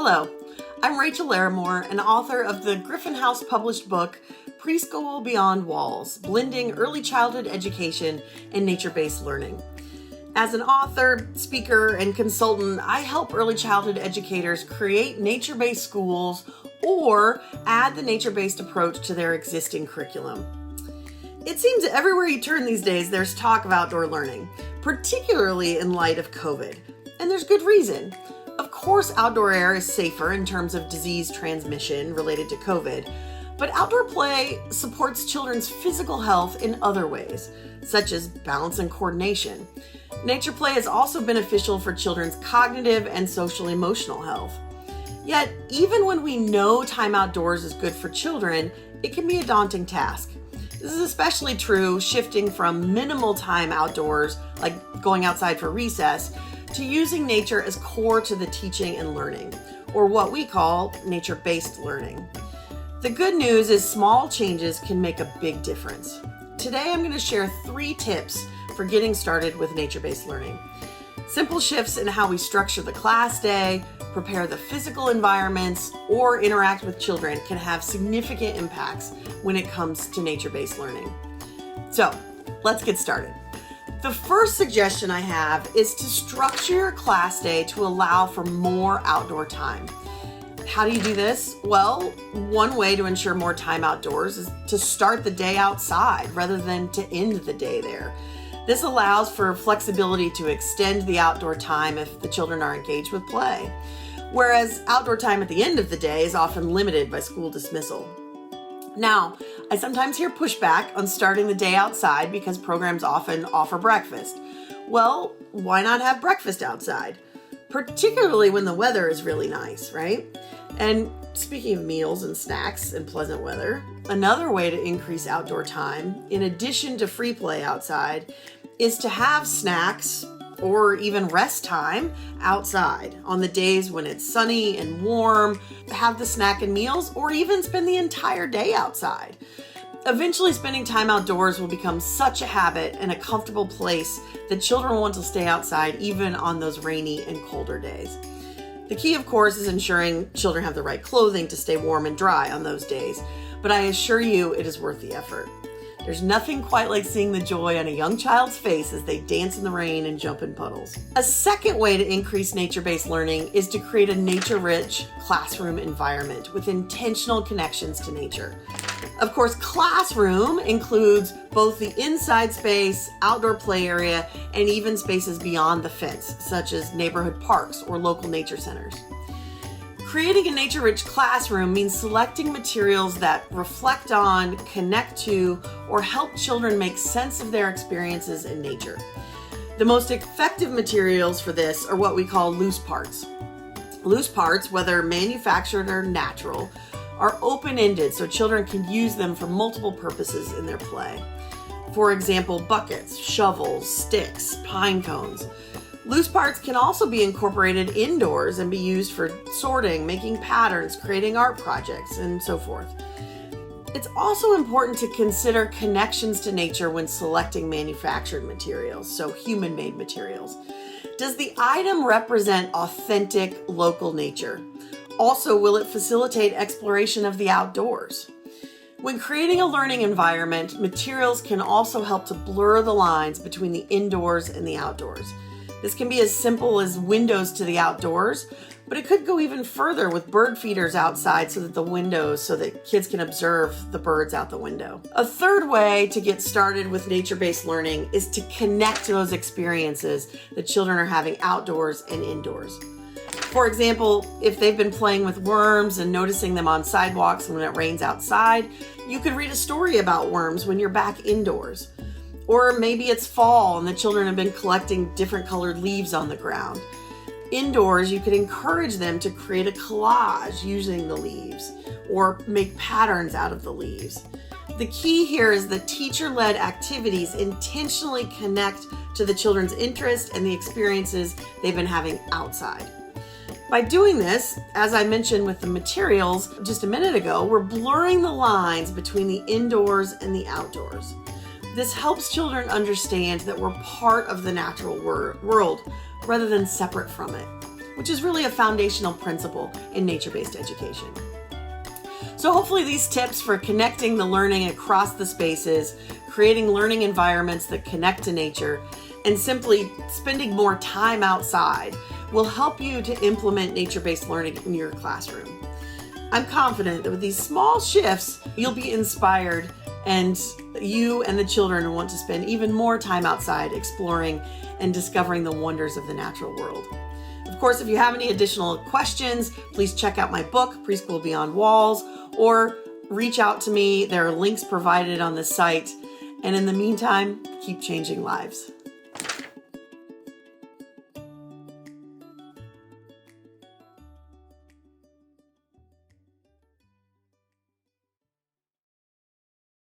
Hello, I'm Rachel Larimore, an author of the Griffin House published book, Preschool Beyond Walls, Blending Early Childhood Education and Nature-Based Learning. As an author, speaker, and consultant, I help early childhood educators create nature-based schools or add the nature-based approach to their existing curriculum. It seems everywhere you turn these days, there's talk of outdoor learning, particularly in light of COVID. And there's good reason. Of course, outdoor air is safer in terms of disease transmission related to COVID, but outdoor play supports children's physical health in other ways, such as balance and coordination. Nature play is also beneficial for children's cognitive and social-emotional health. Yet, even when we know time outdoors is good for children, it can be a daunting task. This is especially true shifting from minimal time outdoors, like going outside for recess, to using nature as core to the teaching and learning, or what we call nature-based learning. The good news is small changes can make a big difference. Today I'm going to share 3 tips for getting started with nature-based learning. Simple shifts in how we structure the class day, prepare the physical environments, or interact with children can have significant impacts when it comes to nature-based learning. So, let's get started. The first suggestion I have is to structure your class day to allow for more outdoor time. How do you do this? Well, one way to ensure more time outdoors is to start the day outside rather than to end the day there. This allows for flexibility to extend the outdoor time if the children are engaged with play, whereas outdoor time at the end of the day is often limited by school dismissal. Now, I sometimes hear pushback on starting the day outside because programs often offer breakfast. Well, why not have breakfast outside? Particularly when the weather is really nice, right? And speaking of meals and snacks and pleasant weather, another way to increase outdoor time, in addition to free play outside, is to have snacks or even rest time outside on the days when it's sunny and warm. Have the snack and meals, or even spend the entire day outside. Eventually, spending time outdoors will become such a habit and a comfortable place that children will want to stay outside even on those rainy and colder days. The key, of course, is ensuring children have the right clothing to stay warm and dry on those days, but I assure you it is worth the effort. There's nothing quite like seeing the joy on a young child's face as they dance in the rain and jump in puddles. A second way to increase nature-based learning is to create a nature-rich classroom environment with intentional connections to nature. Of course, classroom includes both the inside space, outdoor play area, and even spaces beyond the fence, such as neighborhood parks or local nature centers. Creating a nature-rich classroom means selecting materials that reflect on, connect to, or help children make sense of their experiences in nature. The most effective materials for this are what we call loose parts. Loose parts, whether manufactured or natural, are open-ended so children can use them for multiple purposes in their play. For example, buckets, shovels, sticks, pine cones. Loose parts can also be incorporated indoors and be used for sorting, making patterns, creating art projects, and so forth. It's also important to consider connections to nature when selecting manufactured materials, so human-made materials. Does the item represent authentic local nature? Also, will it facilitate exploration of the outdoors? When creating a learning environment, materials can also help to blur the lines between the indoors and the outdoors. This can be as simple as windows to the outdoors, but it could go even further with bird feeders outside so that kids can observe the birds out the window. A third way to get started with nature-based learning is to connect to those experiences that children are having outdoors and indoors. For example, if they've been playing with worms and noticing them on sidewalks when it rains outside, you could read a story about worms when you're back indoors. Or maybe it's fall and the children have been collecting different colored leaves on the ground. Indoors, you could encourage them to create a collage using the leaves or make patterns out of the leaves. The key here is that teacher-led activities intentionally connect to the children's interest and the experiences they've been having outside. By doing this, as I mentioned with the materials just a minute ago, we're blurring the lines between the indoors and the outdoors. This helps children understand that we're part of the natural world rather than separate from it. which is really a foundational principle in nature-based education. So hopefully these tips for connecting the learning across the spaces, creating learning environments that connect to nature, and simply spending more time outside will help you to implement nature-based learning in your classroom. I'm confident that with these small shifts, you'll be inspired and you and the children will want to spend even more time outside exploring and discovering the wonders of the natural world. Of course, if you have any additional questions, please check out my book, Preschool Beyond Walls, or reach out to me. There are links provided on the site. And in the meantime, keep changing lives.